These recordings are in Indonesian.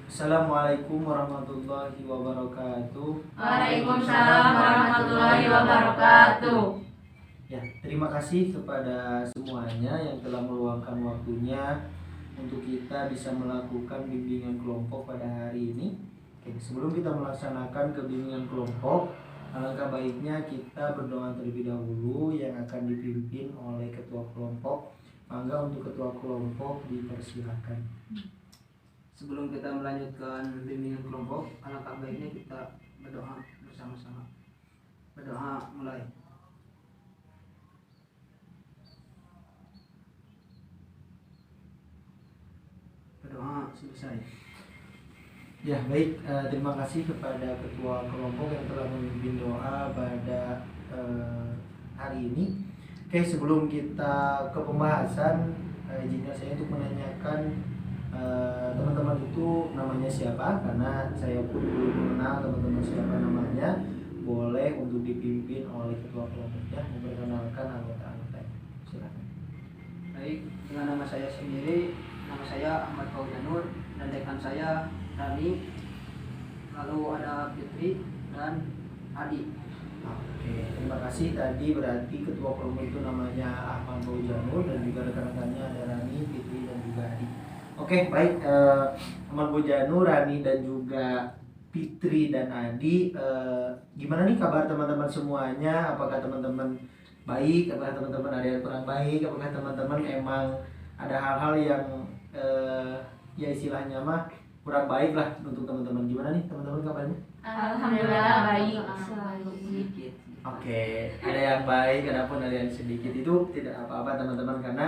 Assalamualaikum warahmatullahi wabarakatuh. Waalaikumsalam warahmatullahi wabarakatuh. Ya, terima kasih kepada semuanya yang telah meluangkan waktunya untuk kita bisa melakukan bimbingan kelompok pada hari ini. Oke, sebelum kita melaksanakan kebimbingan kelompok, alangkah baiknya kita berdoa terlebih dahulu yang akan dipimpin oleh ketua kelompok. Mangga untuk ketua kelompok dipersilakan. Sebelum kita melanjutkan bimbingan kelompok, alangkah baiknya kita berdoa bersama-sama. Berdoa mulai. Berdoa selesai. Ya baik, terima kasih kepada ketua kelompok yang telah memimpin doa pada hari ini. Oke, sebelum kita ke pembahasan, izinkan saya untuk menanyakan teman-teman itu namanya siapa, karena saya pun belum mengenal teman-teman siapa namanya. Boleh untuk dipimpin oleh ketua kelompoknya memperkenalkan anggota-anggotanya. Silakan. Baik, dengan nama saya sendiri, nama saya Ahmad Faujanur dan rekan saya Rani, lalu ada Fitri dan Adi. Oke, terima kasih. Tadi berarti ketua kelompok itu namanya Ahmad Bojanur dan juga rekan-rekannya ada Rani, Fitri dan juga Adi. Oke, baik. Ahmad Bojanur, Rani dan juga Fitri dan Adi. Gimana nih kabar teman-teman semuanya? Apakah teman-teman baik? Apakah teman-teman ada yang kurang baik? Apakah teman-teman emang ada hal-hal yang ya istilahnya mah kurang baik lah untuk teman-teman? Gimana nih teman-teman kabarnya? Alhamdulillah baik. Sedikit. Oke, ada yang baik, adapun ada yang sedikit itu tidak apa-apa teman-teman, karena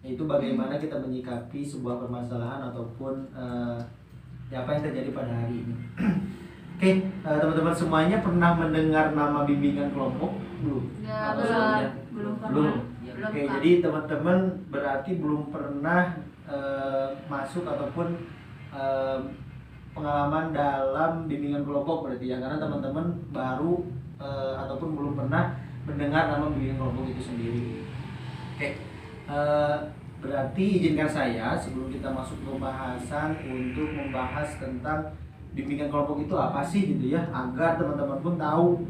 itu bagaimana kita menyikapi sebuah permasalahan ataupun ya apa yang terjadi pada hari ini. Oke, teman-teman semuanya pernah mendengar nama bimbingan kelompok belum? Ya, Atau belum. sebelumnya? Belum Belum. pernah. Oke, jadi teman-teman berarti belum pernah masuk ataupun pengalaman dalam bimbingan kelompok berarti ya, karena teman-teman baru ataupun belum pernah mendengar nama bimbingan kelompok itu sendiri. Oke, berarti izinkan saya sebelum kita masuk ke pembahasan untuk membahas tentang bimbingan kelompok itu apa sih gitu ya, agar teman-teman pun tahu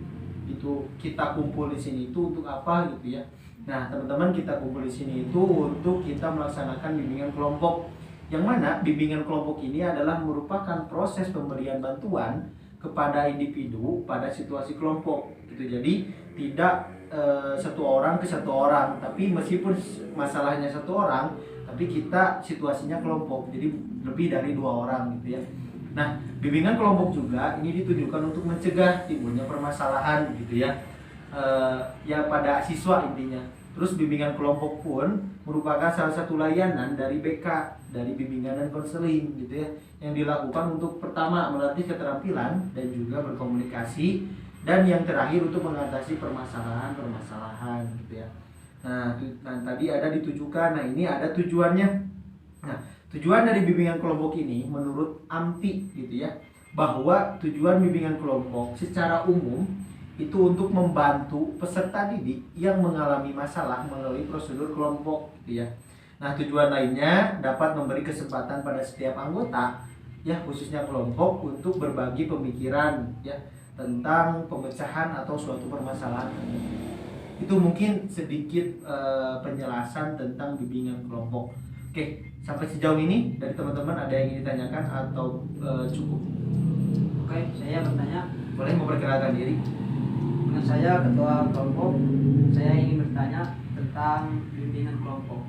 itu kita kumpul di sini itu untuk apa gitu ya. Nah, teman-teman kita kumpul di sini itu untuk kita melaksanakan bimbingan kelompok, yang mana bimbingan kelompok ini adalah merupakan proses pemberian bantuan kepada individu pada situasi kelompok gitu. Jadi tidak satu orang ke satu orang, tapi meskipun masalahnya satu orang, tapi kita situasinya kelompok, jadi lebih dari 2 orang gitu ya. Nah, bimbingan kelompok juga ini ditujukan untuk mencegah timbulnya permasalahan gitu ya, ya pada siswa intinya. Terus bimbingan kelompok pun merupakan salah satu layanan dari BK, dari bimbingan dan konseling gitu ya, yang dilakukan untuk pertama melatih keterampilan dan juga berkomunikasi, dan yang terakhir untuk mengatasi permasalahan-permasalahan gitu ya. Nah, tadi ada ditujukan. Nah, ini ada tujuannya. Nah, tujuan dari bimbingan kelompok ini menurut AMPI gitu ya, bahwa tujuan bimbingan kelompok secara umum itu untuk membantu peserta didik yang mengalami masalah melalui prosedur kelompok gitu ya. Nah, tujuan lainnya dapat memberi kesempatan pada setiap anggota ya, khususnya kelompok, untuk berbagi pemikiran ya tentang pemecahan atau suatu permasalahan. Itu mungkin sedikit penjelasan tentang bimbingan kelompok. Oke, sampai sejauh ini dari teman-teman ada yang ingin ditanyakan atau cukup? Oke, saya bertanya. Boleh memperkenalkan diri. Dengan saya ketua kelompok, saya ingin bertanya tentang bimbingan kelompok.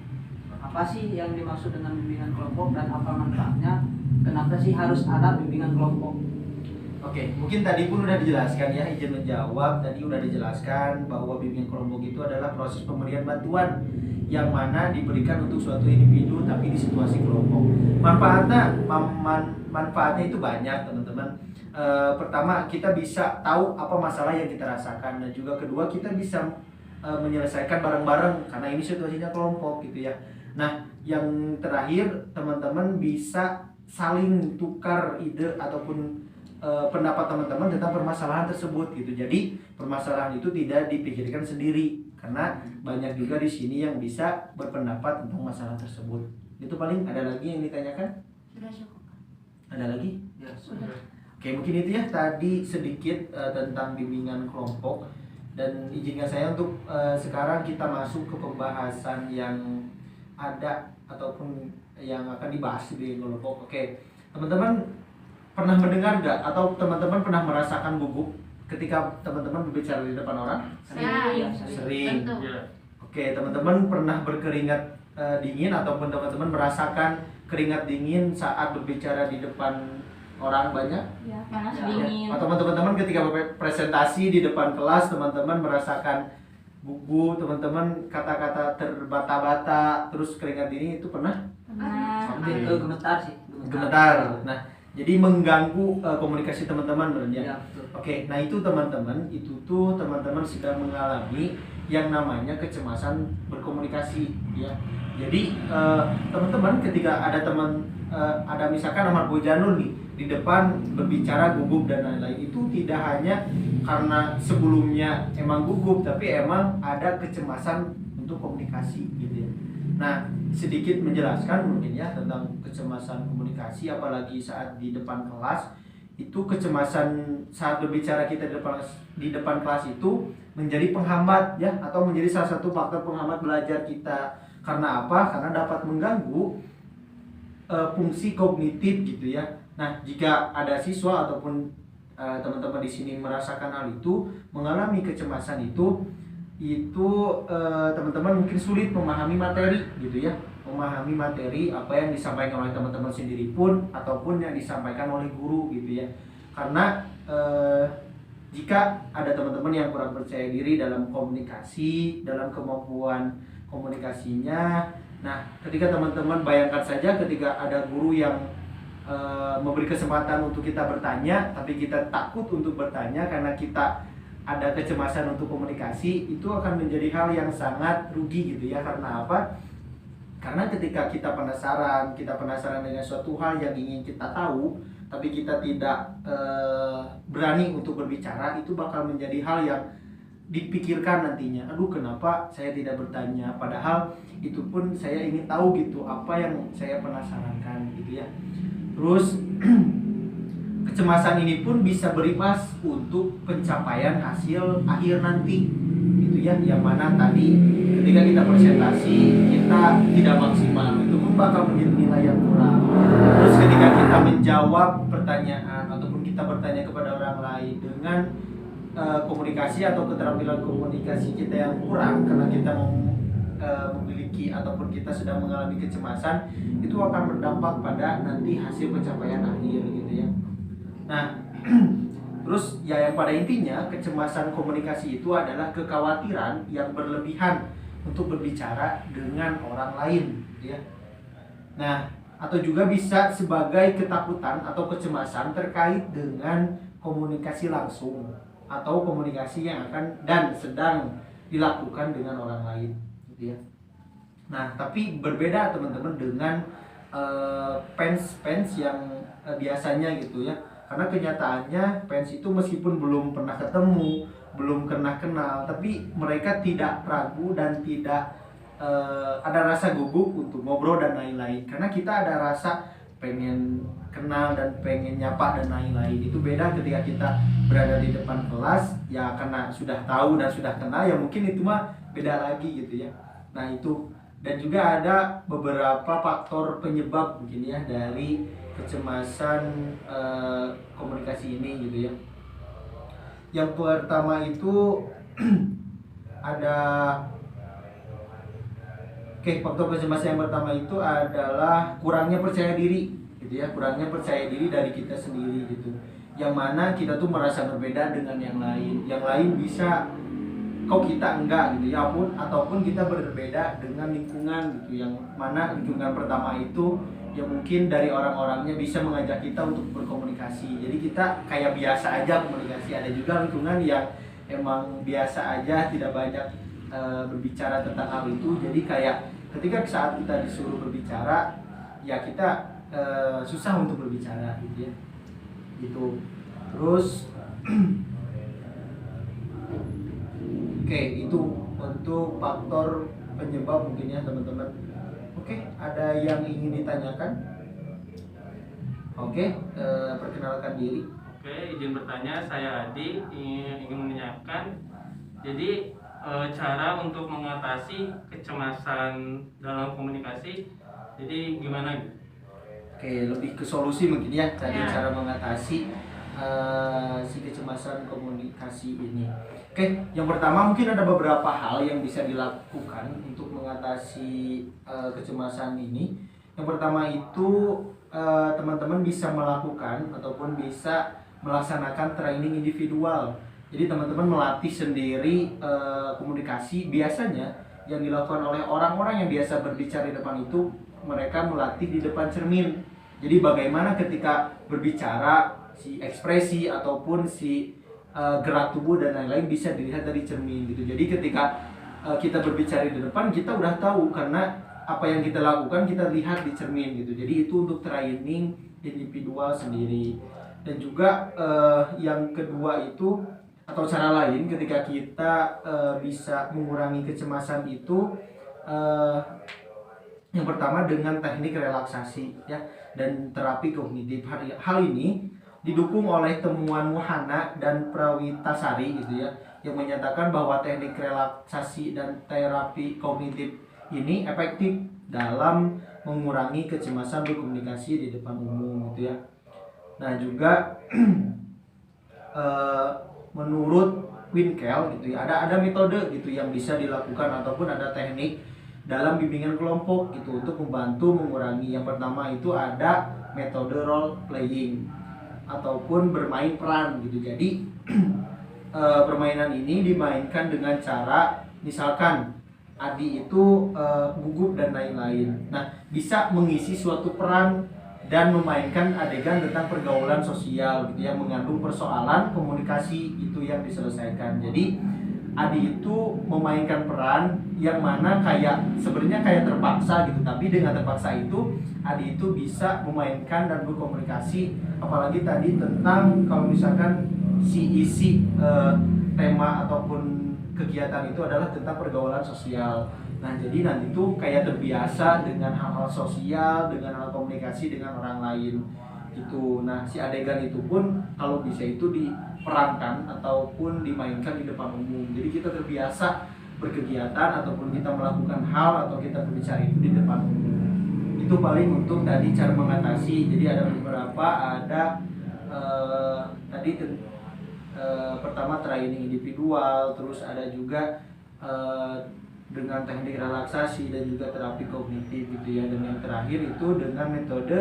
Apa sih yang dimaksud dengan bimbingan kelompok dan apa manfaatnya? Kenapa sih harus ada bimbingan kelompok? Oke, mungkin tadi pun udah dijelaskan ya, izin menjawab. Tadi udah dijelaskan bahwa bimbingan kelompok itu adalah proses pemberian bantuan yang mana diberikan untuk suatu individu tapi di situasi kelompok. Manfaatnya itu banyak teman-teman. Pertama, kita bisa tahu apa masalah yang kita rasakan, dan juga kedua kita bisa menyelesaikan bareng-bareng karena ini situasinya kelompok gitu ya. Nah, yang terakhir teman-teman bisa saling tukar ide ataupun pendapat teman-teman tentang permasalahan tersebut gitu. Jadi permasalahan itu tidak dipikirkan sendiri, karena banyak juga di sini yang bisa berpendapat tentang masalah tersebut. Itu paling. Ada lagi yang ditanyakan? Sudah cukup. Ada Ada lagi? Ya, Sudah. Oke, mungkin itu ya tadi sedikit tentang bimbingan kelompok, dan izinkan saya untuk sekarang kita masuk ke pembahasan yang ada ataupun yang akan dibahas di bimbingan kelompok. Oke, teman-teman pernah mendengar nggak atau teman-teman pernah merasakan gugup ketika teman-teman berbicara di depan orang? Sering. Sering. Tentu. Oke, teman-teman pernah berkeringat dingin ataupun teman-teman merasakan keringat dingin saat berbicara di depan orang banyak? Ya, panas Ya, dingin. Atau teman-teman ketika presentasi di depan kelas, teman-teman merasakan gugup, teman-teman kata-kata terbata-bata, terus keringat dingin, itu pernah? Pernah. Oke. Itu gemetar sih. Gemetar. Nah, jadi mengganggu komunikasi teman-teman berarti ya. Ya, betul. Oke, nah itu teman-teman, itu tuh teman-teman sedang mengalami yang namanya kecemasan berkomunikasi ya. Jadi teman-teman ketika ada ada misalkan Ahmad Bojanul nih di depan berbicara gugup dan lain-lain, itu tidak hanya karena sebelumnya emang gugup, tapi emang ada kecemasan untuk komunikasi gitu ya. Nah, sedikit menjelaskan mungkin ya tentang kecemasan komunikasi, apalagi saat di depan kelas. Itu kecemasan saat berbicara kita di depan kelas itu menjadi penghambat ya, atau menjadi salah satu faktor penghambat belajar kita. Karena apa? Karena dapat mengganggu fungsi kognitif gitu ya. Nah, jika ada siswa ataupun teman-teman di sini merasakan hal itu, mengalami kecemasan itu teman-teman mungkin sulit memahami materi gitu ya. Memahami materi apa yang disampaikan oleh teman-teman sendiri pun ataupun yang disampaikan oleh guru gitu ya. Karena jika ada teman-teman yang kurang percaya diri dalam komunikasi, dalam kemampuan komunikasinya, nah ketika teman-teman bayangkan saja ketika ada guru yang memberi kesempatan untuk kita bertanya, tapi kita takut untuk bertanya karena kita ada kecemasan untuk komunikasi, itu akan menjadi hal yang sangat rugi gitu ya. Karena apa? Karena ketika kita penasaran dengan suatu hal yang ingin kita tahu, tapi kita tidak berani untuk berbicara, itu bakal menjadi hal yang dipikirkan nantinya. Aduh, kenapa saya tidak bertanya? Padahal itu pun saya ingin tahu gitu, apa yang saya penasarankan gitu ya. Terus kecemasan ini pun bisa berimbas untuk pencapaian hasil akhir nanti gitu ya, yang mana tadi ketika kita presentasi kita tidak maksimal, itu pun bakal menjadi nilai yang kurang. Terus ketika kita menjawab pertanyaan ataupun kita bertanya kepada orang lain dengan komunikasi atau keterampilan komunikasi kita yang kurang karena kita memiliki ataupun kita sedang mengalami kecemasan, itu akan berdampak pada nanti hasil pencapaian akhir gitu ya. Nah, terus ya yang pada intinya kecemasan komunikasi itu adalah kekhawatiran yang berlebihan untuk berbicara dengan orang lain gitu ya. Nah, atau juga bisa sebagai ketakutan atau kecemasan terkait dengan komunikasi langsung atau komunikasi yang akan dan sedang dilakukan dengan orang lain gitu ya. Nah, tapi berbeda teman-teman dengan fans yang biasanya gitu ya. Karena kenyataannya fans itu meskipun belum pernah ketemu, belum pernah kenal, tapi mereka tidak ragu dan tidak ada rasa gugup untuk ngobrol dan lain-lain. Karena kita ada rasa pengen kenal dan pengen nyapa dan lain-lain. Itu beda ketika kita berada di depan kelas, ya karena sudah tahu dan sudah kenal, ya mungkin itu mah beda lagi gitu ya. Nah itu, dan juga ada beberapa faktor penyebab mungkin ya dari kecemasan komunikasi ini gitu ya. Yang pertama itu ada faktor kecemasan yang pertama itu adalah kurangnya percaya diri gitu ya, kurangnya percaya diri dari kita sendiri gitu. Yang mana kita tuh merasa berbeda dengan yang lain. Yang lain bisa kok kita enggak gitu ya, ataupun kita berbeda dengan lingkungan gitu. Yang mana lingkungan pertama itu ya mungkin dari orang-orangnya bisa mengajak kita untuk berkomunikasi. Jadi kita kayak biasa aja komunikasi. Ada juga lingkungan yang emang biasa aja, tidak banyak berbicara tentang hal itu. Jadi kayak ketika saat kita disuruh berbicara, ya kita susah untuk berbicara gitu ya. Gitu. Terus oke, itu untuk faktor penyebab mungkin ya teman-teman. Oke, ada yang ingin ditanyakan? Oke, perkenalkan diri. Oke, izin bertanya, saya Adi ingin menanyakan. Jadi cara untuk mengatasi kecemasan dalam komunikasi, jadi gimana gitu? Oke, lebih ke solusi mungkin ya tadi Ya. cara mengatasi si kecemasan komunikasi ini. Oke, yang pertama mungkin ada beberapa hal yang bisa dilakukan untuk mengatasi kecemasan ini. Yang pertama itu teman-teman bisa melakukan ataupun bisa melaksanakan training individual. Jadi teman-teman melatih sendiri komunikasi. Biasanya yang dilakukan oleh orang-orang yang biasa berbicara di depan itu, mereka melatih di depan cermin. Jadi bagaimana ketika berbicara si ekspresi ataupun si gerak tubuh dan lain-lain bisa dilihat dari cermin gitu. Jadi ketika kita berbicara di depan, kita udah tahu karena apa yang kita lakukan kita lihat di cermin gitu. Jadi itu untuk training individual sendiri. Dan juga yang kedua itu, atau cara lain ketika kita bisa mengurangi kecemasan itu, yang pertama dengan teknik relaksasi ya dan terapi kognitif. Hal ini didukung oleh temuan Muhana dan Prawitasari gitu ya, yang menyatakan bahwa teknik relaksasi dan terapi kognitif ini efektif dalam mengurangi kecemasan berkomunikasi di depan umum gitu ya. Nah juga menurut Winkel gitu ya, ada metode gitu yang bisa dilakukan ataupun ada teknik dalam bimbingan kelompok gitu untuk membantu mengurangi. Yang pertama itu ada metode role playing ataupun bermain peran gitu. Jadi permainan ini dimainkan dengan cara misalkan Adi itu gugup dan lain-lain. Nah, bisa mengisi suatu peran dan memainkan adegan tentang pergaulan sosial gitu yang mengandung persoalan komunikasi itu yang diselesaikan. Jadi Adi itu memainkan peran yang mana kayak sebenarnya kayak terpaksa gitu, tapi dengan terpaksa itu Adi itu bisa memainkan dan berkomunikasi, apalagi tadi tentang kalau misalkan si isi tema ataupun kegiatan itu adalah tentang pergaulan sosial. Nah jadi nanti tuh kayak terbiasa dengan hal-hal sosial, dengan hal komunikasi dengan orang lain gitu. Nah si adegan itu pun kalau bisa itu diperankan ataupun dimainkan di depan umum. Jadi kita terbiasa berkegiatan ataupun kita melakukan hal atau kita berbicara itu di depan umum. Itu paling untuk tadi cara mengatasi. Jadi ada beberapa, ada tadi pertama training individual, terus ada juga dengan teknik relaksasi dan juga terapi kognitif gitu ya. Dan yang terakhir itu dengan metode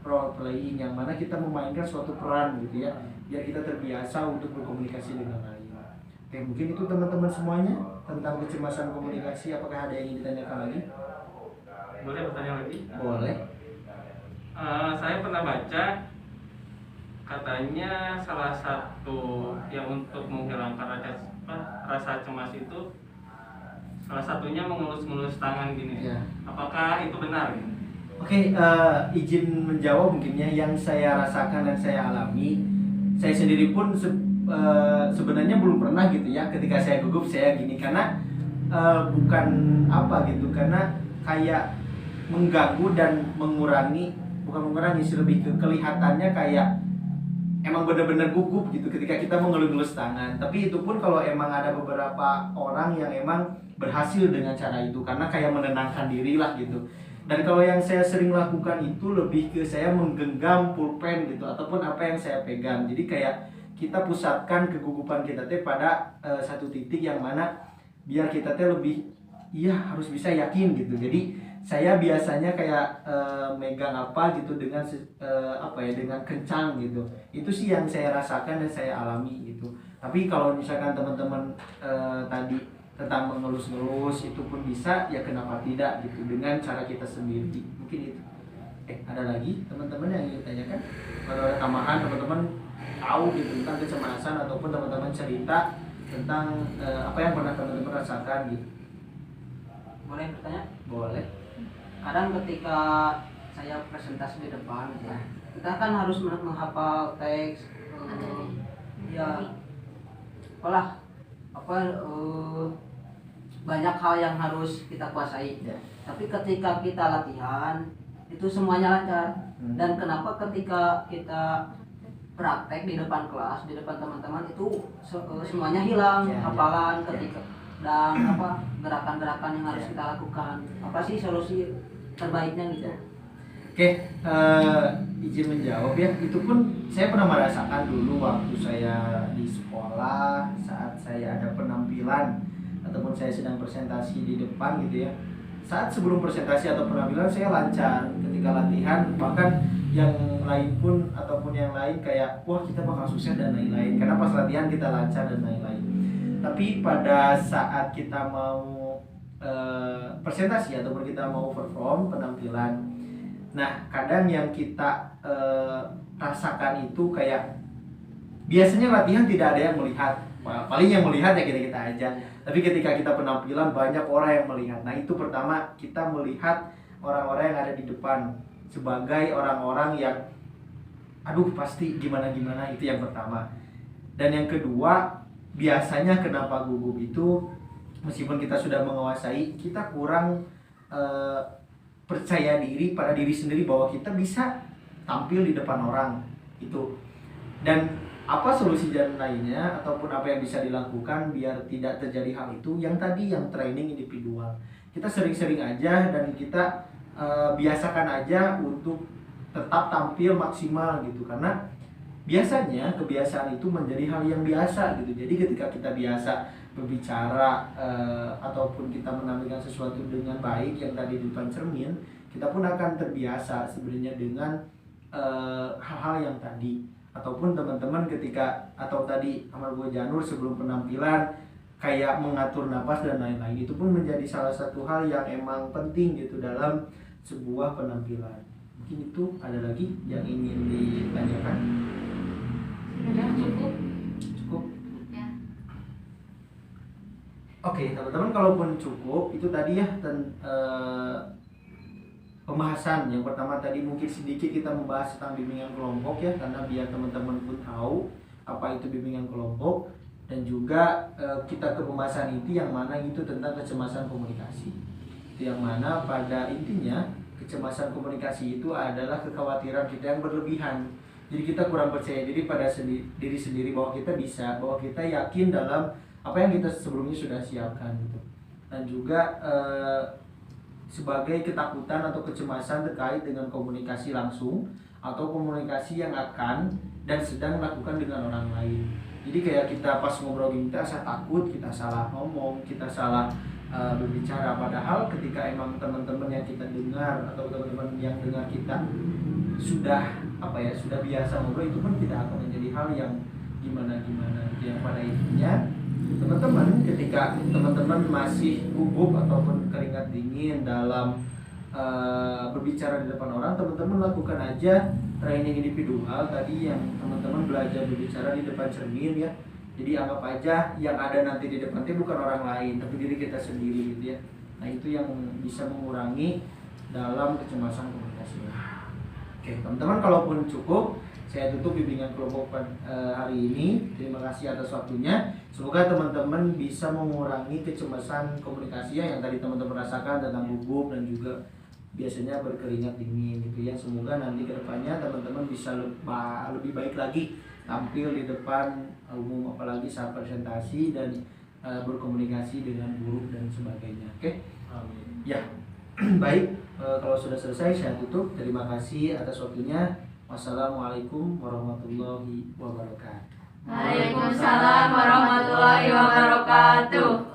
role playing yang mana kita memainkan suatu peran gitu ya, biar kita terbiasa untuk berkomunikasi dengan lain. Oke, mungkin itu teman-teman semuanya tentang kecemasan komunikasi. Apakah ada yang ingin ditanyakan lagi? Boleh bertanya lagi? Boleh. Saya pernah baca katanya salah satu yang untuk menghilangkan rasa cemas itu salah satunya mengelus-ngelus tangan gini. Ya. Apakah itu benar? Oke, izin menjawab mungkin ya, yang saya rasakan dan saya alami. Saya sendiri pun sebenarnya belum pernah gitu ya ketika saya gugup saya gini, karena bukan apa gitu, karena kayak mengganggu dan bukan mengurangi sih, lebih ke kelihatannya kayak emang benar-benar gugup gitu ketika kita mengelus-ngelus tangan. Tapi itu pun kalau emang ada beberapa orang yang emang berhasil dengan cara itu, karena kayak menenangkan diri lah gitu. Dan kalau yang saya sering lakukan itu lebih ke saya menggenggam pulpen gitu ataupun apa yang saya pegang. Jadi kayak kita pusatkan kegugupan kita teh pada satu titik yang mana biar kita teh lebih harus bisa yakin gitu. Jadi saya biasanya kayak megang apa gitu dengan dengan kencang gitu. Itu sih yang saya rasakan dan saya alami gitu. Tapi kalau misalkan teman-teman tadi tentang mengelus-ngelus itu pun bisa, ya kenapa tidak gitu dengan cara kita sendiri. Mungkin itu. Ada lagi teman-teman yang ingin tanyakan? Kalau ada tambahan teman-teman tahu gitu tentang kecemasan ataupun teman-teman cerita tentang apa yang pernah teman-teman rasakan gitu. Boleh bertanya? Boleh. Kadang ketika saya presentasi di depan ya, kita kan harus menghafal teks, banyak hal yang harus kita kuasai. Tapi ketika kita latihan itu semuanya lancar. Dan kenapa ketika kita praktek di depan kelas, di depan teman-teman itu semuanya hilang, Ya, hafalan ya. ketika dan apa gerakan-gerakan yang harus kita lakukan. Apa sih solusi terbaiknya gitu? Oke, izin menjawab ya. Itu pun saya pernah merasakan dulu waktu saya di sekolah saat saya ada penampilan ataupun saya sedang presentasi di depan gitu ya. Saat sebelum presentasi atau penampilan saya lancar ketika latihan, bahkan yang lain pun ataupun yang lain kayak wah kita bakal sukses dan lain-lain karena pas latihan kita lancar dan lain-lain. Tapi pada saat kita mau presentasi ataupun kita mau perform penampilan, nah kadang yang kita rasakan itu kayak biasanya latihan tidak ada yang melihat, paling yang melihat ya kita aja. Tapi ketika kita penampilan banyak orang yang melihat. Nah itu pertama kita melihat orang-orang yang ada di depan sebagai orang-orang yang aduh pasti gimana-gimana, itu yang pertama. Dan yang kedua, biasanya kenapa gugup itu meskipun kita sudah menguasai, kita kurang percaya diri pada diri sendiri bahwa kita bisa tampil di depan orang itu. Dan apa solusi jalan lainnya ataupun apa yang bisa dilakukan biar tidak terjadi hal itu, yang tadi yang training individual. Kita sering-sering aja dan kita biasakan aja untuk tetap tampil maksimal gitu, karena biasanya kebiasaan itu menjadi hal yang biasa gitu. Jadi ketika kita biasa berbicara ataupun kita menampilkan sesuatu dengan baik yang tadi di depan cermin, kita pun akan terbiasa sebenarnya dengan hal-hal yang tadi. Ataupun teman-teman ketika atau tadi Amal Bu Janur sebelum penampilan kayak mengatur napas dan lain-lain, itu pun menjadi salah satu hal yang emang penting gitu dalam sebuah penampilan. Mungkin itu ada lagi yang ingin ditanyakan? Sudah cukup. Cukup? Ya. Oke, teman-teman, kalaupun cukup itu tadi ya pembahasan yang pertama tadi mungkin sedikit kita membahas tentang bimbingan kelompok ya, karena biar teman-teman pun tahu apa itu bimbingan kelompok, dan juga kita ke pembahasan inti yang mana itu tentang kecemasan komunikasi. Itu yang mana pada intinya kecemasan komunikasi itu adalah kekhawatiran kita yang berlebihan. Jadi kita kurang percaya diri pada diri sendiri bahwa kita bisa, bahwa kita yakin dalam apa yang kita sebelumnya sudah siapkan gitu. Dan juga sebagai ketakutan atau kecemasan terkait dengan komunikasi langsung atau komunikasi yang akan dan sedang melakukan dengan orang lain. Jadi kayak kita pas ngobrol kita saya takut kita salah ngomong, kita salah berbicara, padahal ketika emang teman-teman yang kita dengar atau teman-teman yang dengar kita sudah sudah biasa ngobrol, itu pun tidak akan menjadi hal yang gimana-gimana. Yang pada intinya teman-teman ketika teman-teman masih gugup ataupun keringat dingin dalam berbicara di depan orang, teman-teman lakukan aja training individual tadi yang teman-teman belajar berbicara di depan cermin ya. Jadi anggap aja yang ada nanti di depan itu bukan orang lain tapi diri kita sendiri gitu ya. Nah itu yang bisa mengurangi dalam kecemasan komunikasi. Oke teman-teman, kalaupun cukup saya tutup bimbingan kelompok hari ini. Terima kasih atas waktunya. Semoga teman-teman bisa mengurangi kecemasan komunikasi yang tadi teman-teman rasakan tentang gugup dan juga biasanya berkeringat dingin gitu ya. Semoga nanti kedepannya teman-teman bisa lebih baik lagi tampil di depan umum, apalagi saat presentasi dan berkomunikasi dengan guru dan sebagainya. Oke? Amin. Ya, baik. Kalau sudah selesai saya tutup. Terima kasih atas waktunya. Wassalamualaikum warahmatullahi wabarakatuh. Waalaikumsalam warahmatullahi wabarakatuh.